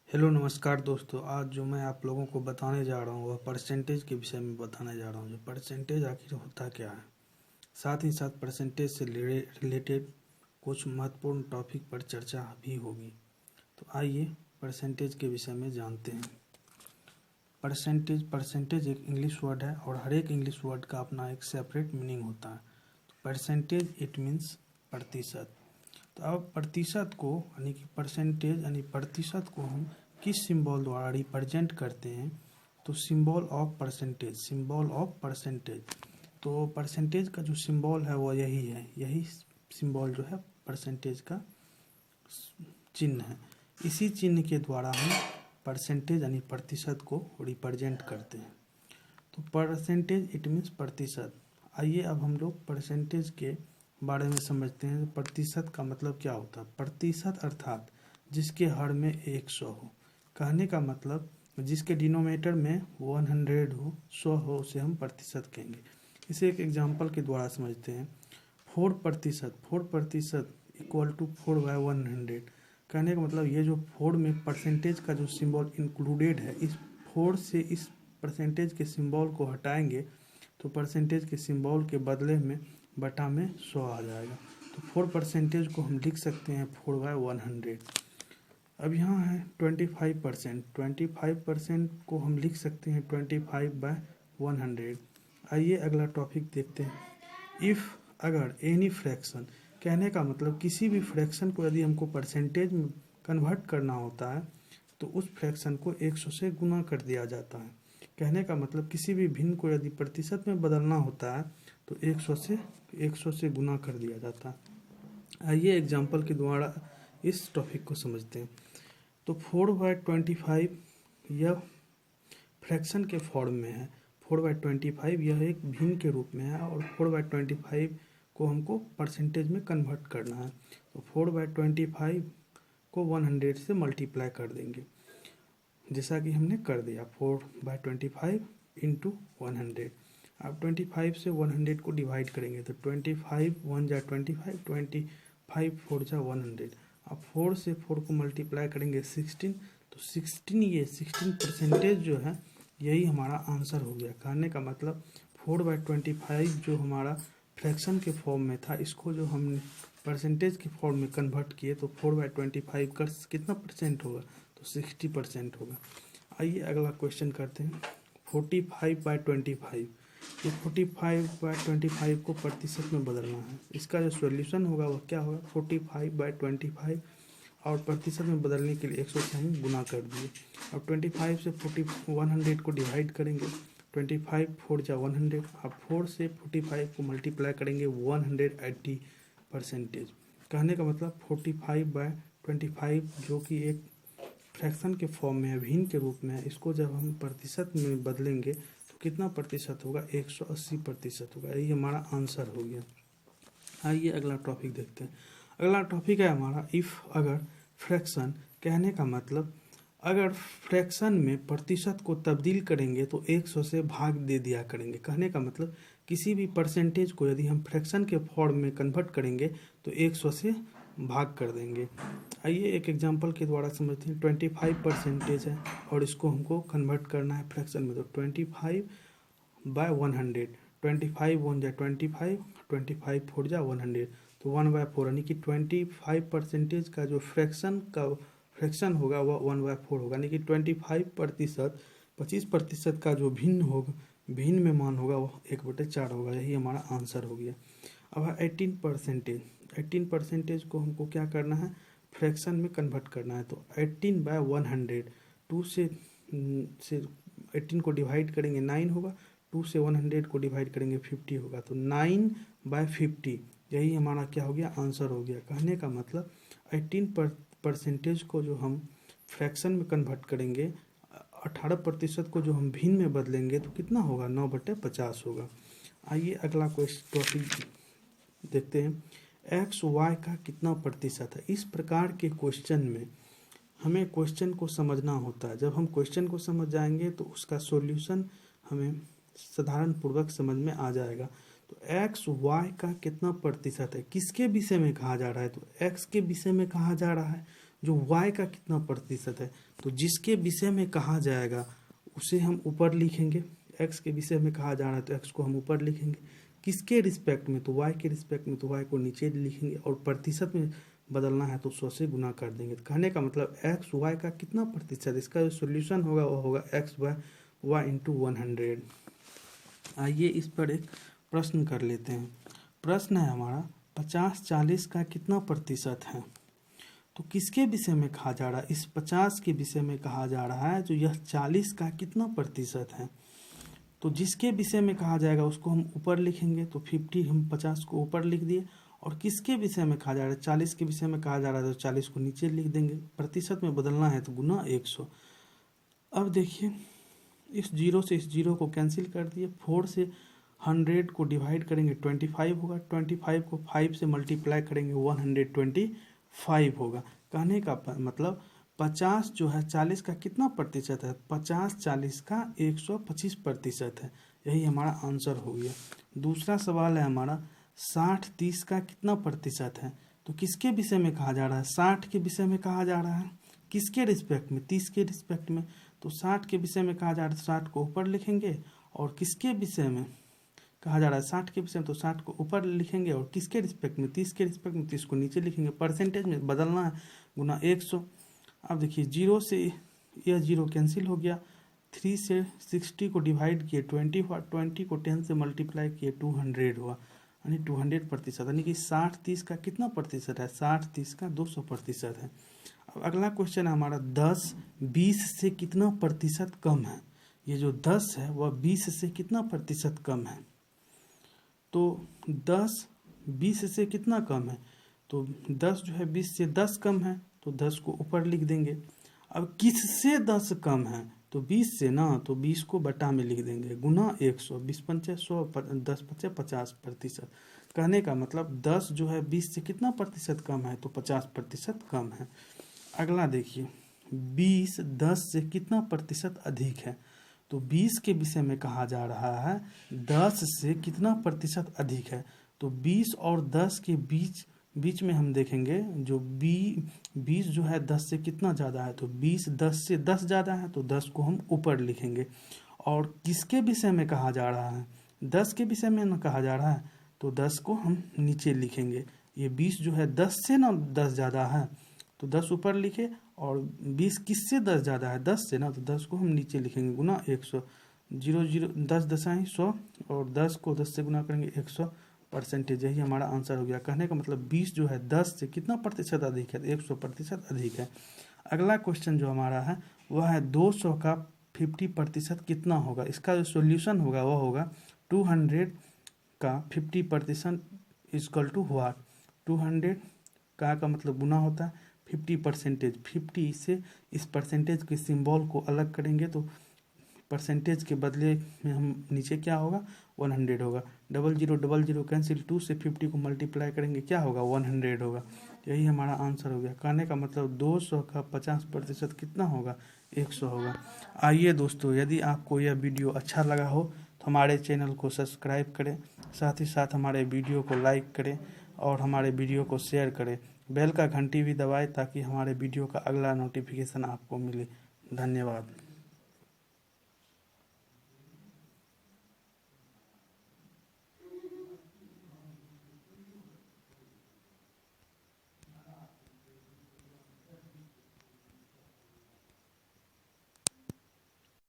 Hello नमस्कार दोस्तों। आज जो मैं आप लोगों को बताने जा रहा हूँ वह परसेंटेज के विषय में बताने जा रहा हूँ। जो परसेंटेज आखिर होता क्या है, साथ ही साथ परसेंटेज से रिलेटेड कुछ महत्वपूर्ण टॉपिक पर चर्चा भी होगी। तो आइए परसेंटेज के विषय में जानते हैं। परसेंटेज एक इंग्लिश वर्ड है और हर एक इंग्लिश वर्ड का अपना एक सेपरेट मीनिंग होता है। परसेंटेज इट मीन्स प्रतिशत। तो अब प्रतिशत को यानी कि परसेंटेज यानी प्रतिशत को हम किस सिंबल द्वारा रिप्रेजेंट करते हैं, तो सिंबल ऑफ परसेंटेज। तो परसेंटेज का जो सिंबल है वो यही है, यही सिंबल जो है परसेंटेज का चिन्ह है। इसी चिन्ह के द्वारा हम परसेंटेज यानी प्रतिशत को रिप्रेजेंट करते हैं। तो परसेंटेज इट मीन्स प्रतिशत। आइए अब हम लोग परसेंटेज के बारे में समझते हैं। प्रतिशत का मतलब क्या होता है। प्रतिशत अर्थात जिसके हर में 100 हो। कहने का मतलब जिसके डिनोमिनेटर में 100 हो, 100 हो, उसे हम प्रतिशत कहेंगे। इसे एक एग्जांपल के द्वारा समझते हैं। 4% इक्वल टू 4/100। कहने का मतलब ये जो 4 में परसेंटेज का जो सिंबल इंक्लूडेड है, इस 4 से इस परसेंटेज के सिंबल को हटाएंगे तो परसेंटेज के सिंबल के बदले में बटा में 100 आ जाएगा। तो 4% को हम लिख सकते हैं 4/100। अब यहाँ है 25% को हम लिख सकते हैं 25/100। आइए अगला टॉपिक देखते हैं। इफ़ अगर एनी फ्रैक्शन, कहने का मतलब किसी भी फ्रैक्शन को यदि हमको परसेंटेज में कन्वर्ट करना होता है तो उस फ्रैक्शन को 100 से गुना कर दिया जाता है। कहने का मतलब किसी भी भिन्न को यदि प्रतिशत में बदलना होता है तो 100 से गुना कर दिया जाता है। आइए एग्जाम्पल के द्वारा इस टॉपिक को समझते हैं। तो 4/25 यह फ्रैक्शन के फॉर्म में है। 4/25 यह एक भिन्न के रूप में है और 4/25 को हमको परसेंटेज में कन्वर्ट करना है। तो 4/25 को 100 से मल्टीप्लाई कर देंगे, जैसा कि हमने कर दिया। 4/25 इंटू 100। अब 25 से 100 को डिवाइड करेंगे तो 25 1 जा 25, 25 4 जा 100। अब 4 से 4 को मल्टीप्लाई करेंगे 16, तो 16% जो है यही हमारा आंसर हो गया। कहने का मतलब 4/25 जो हमारा फ्रैक्शन के फॉर्म में था, इसको जो हमने परसेंटेज के फॉर्म में कन्वर्ट किए तो 4/25 का कितना परसेंट होगा, तो 60% होगा। आइए अगला क्वेश्चन करते हैं। 45/25, ये 45/25 को प्रतिशत में बदलना है। इसका जो सॉल्यूशन होगा वह क्या होगा, 45/25 और प्रतिशत में बदलने के लिए 100 से हम गुना कर दिए। अब 25 से 100 को डिवाइड करेंगे, 25 4 जा 100। अब 4 से 45 को मल्टीप्लाई करेंगे 180%। कहने का मतलब 45/25 जो कि एक फ्रैक्शन के फॉर्म में है, भिन्न के रूप में है, इसको जब हम प्रतिशत में बदलेंगे तो कितना प्रतिशत होगा, 180% होगा। यही हमारा आंसर हो गया। आइए अगला टॉपिक देखते हैं। अगला टॉपिक है हमारा इफ़ अगर फ्रैक्शन। कहने का मतलब अगर फ्रैक्शन में प्रतिशत को तब्दील करेंगे तो 100 से भाग दे दिया करेंगे। कहने का मतलब किसी भी परसेंटेज को यदि हम फ्रैक्शन के फॉर्म में कन्वर्ट करेंगे तो 100 से भाग कर देंगे। आइए एक एग्जांपल के द्वारा समझते हैं। 25% है और इसको हमको कन्वर्ट करना है फ्रैक्शन में, तो 25/100। 25 1 जा 25, 25 4 जा 100, तो 1/4 यानी कि 25% का जो फ्रैक्शन होगा वह 1/4 होगा। यानी कि 25% का जो भिन्न में मान होगा वह 1/4 होगा। यही हमारा आंसर हो गया। अब है 18% को हमको क्या करना है, फ्रैक्शन में कन्वर्ट करना है। तो 18/100, 2 से 18 को डिवाइड करेंगे 9 होगा, 2 से 100 को डिवाइड करेंगे 50 होगा, तो 9/50 यही हमारा क्या हो गया, आंसर हो गया। कहने का मतलब 18% को जो हम फ्रैक्शन में कन्वर्ट करेंगे, 18% को जो हम भिन्न में बदलेंगे तो कितना होगा, 9/50 होगा। आइए अगला क्वेश्चन टॉपिक देखते हैं। एक्स वाई का कितना प्रतिशत है। इस प्रकार के क्वेश्चन में हमें क्वेश्चन को समझना होता है। जब हम क्वेश्चन को समझ जाएंगे तो उसका सॉल्यूशन हमें साधारण पूर्वक समझ में आ जाएगा। तो एक्स वाई का कितना प्रतिशत है, किसके विषय में कहा जा रहा है, तो एक्स के विषय में कहा जा रहा है। जो y का कितना प्रतिशत है, तो जिसके विषय में कहा जाएगा उसे हम ऊपर लिखेंगे। x के विषय में कहा जा रहा है तो x को हम ऊपर लिखेंगे, किसके रिस्पेक्ट में, तो y के रिस्पेक्ट में, तो y को नीचे लिखेंगे, और प्रतिशत में बदलना है तो 100 से गुना कर देंगे। कहने का मतलब x y का कितना प्रतिशत, इसका जो सोल्यूशन होगा वो होगा x बाय y इंटू 100। आइए इस पर एक प्रश्न कर लेते हैं। प्रश्न है हमारा 50-40 का कितना प्रतिशत है, तो किसके विषय में कहा जा रहा है, इस 50 के विषय में कहा जा रहा है, जो यह 40 का कितना प्रतिशत है। तो जिसके विषय में कहा जाएगा उसको हम ऊपर लिखेंगे, तो 50 हम 50 को ऊपर लिख दिए, और किसके विषय में कहा जा रहा है, 40 के विषय में कहा जा रहा है तो 40 को नीचे लिख देंगे, प्रतिशत में बदलना है तो गुना 100। अब देखिए इस जीरो से इस जीरो को कैंसिल कर दिए, 4 से 100 को डिवाइड करेंगे 25 होगा, 25 को 5 से मल्टीप्लाई करेंगे 125 होगा। कहने का मतलब 50 जो है 40 का कितना प्रतिशत है, 50-40 का 125% है। यही हमारा आंसर हो गया। दूसरा सवाल है हमारा 60-30 का कितना प्रतिशत है, तो किसके विषय में कहा जा रहा है, 60 के विषय में कहा जा रहा है, किसके रिस्पेक्ट में, 30 के रिस्पेक्ट में, तो 60 के विषय में कहा जा रहा है तो 60 को ऊपर लिखेंगे, और किसके विषय में कहा जा रहा है 60 के विषय में, तो 60 को ऊपर लिखेंगे, और किसके रिस्पेक्ट में, 30 के रिस्पेक्ट में, 30 को नीचे लिखेंगे, परसेंटेज में बदलना है गुना 100। अब देखिए 0 से यह 0 कैंसिल हो गया, 3 से 60 को डिवाइड किए 20 हुआ, 20 को 10 से मल्टीप्लाई किए 200 हुआ, यानी 200%, यानी कि 60-30 का कितना प्रतिशत है, 60-30 का 200% है। अब अगला क्वेश्चन है हमारा 10-20 से कितना प्रतिशत कम है। ये जो 10 है वह 20 से कितना प्रतिशत कम है, तो 10-20 से कितना कम है, तो 10 जो है 20 से 10 कम है, तो 10 को ऊपर लिख देंगे। अब किससे 10 कम है, तो 20 से ना, तो 20 को बटा में लिख देंगे गुना 100, 20×5 100, 10×5 50%। कहने का मतलब 10 जो है 20 से कितना प्रतिशत कम है, तो 50% कम है। अगला देखिए 20 10 से कितना प्रतिशत अधिक है, तो 20 के विषय में कहा जा रहा है 10 से कितना प्रतिशत अधिक है, तो 20 और 10 के बीच में हम देखेंगे जो 20 जो है 10 से कितना ज़्यादा है, तो 20 10 से 10 ज़्यादा है, तो 10 को हम ऊपर लिखेंगे। और किसके विषय में कहा जा रहा है, 10 के विषय में ना कहा जा रहा है, तो 10 को हम नीचे लिखेंगे। ये 20 जो है 10 से ना 10 ज़्यादा है, तो 10 ऊपर लिखे, और 20 किससे 10 ज़्यादा है, 10 से ना, तो 10 को हम नीचे लिखेंगे गुना 100। 10 10 100, और 10 को 10 से गुना करेंगे 100%। यही हमारा आंसर हो गया। कहने का मतलब 20 जो है 10 से कितना प्रतिशत अधिक है, 100% अधिक है। अगला क्वेश्चन जो हमारा है वह है 200 का 50% कितना होगा। इसका जो सोल्यूशन होगा वह होगा 200 का 50% इक्वल टू व्हाट, 200 का मतलब गुना होता है 50%। 50 से इस परसेंटेज के सिंबल को अलग करेंगे तो परसेंटेज के बदले में हम नीचे क्या होगा 100 होगा। 0000 कैंसिल, 2 से 50 को मल्टीप्लाई करेंगे क्या होगा 100 होगा। यही हमारा आंसर हो गया। कहने का मतलब 200 का 50% कितना होगा 100 होगा। आइए दोस्तों, यदि आपको यह वीडियो अच्छा लगा हो तो हमारे चैनल को सब्सक्राइब करें, साथ ही साथ हमारे वीडियो को लाइक करें और हमारे वीडियो को शेयर करें। बेल का घंटी भी दबाएं ताकि हमारे वीडियो का अगला नोटिफिकेशन आपको मिले। धन्यवाद।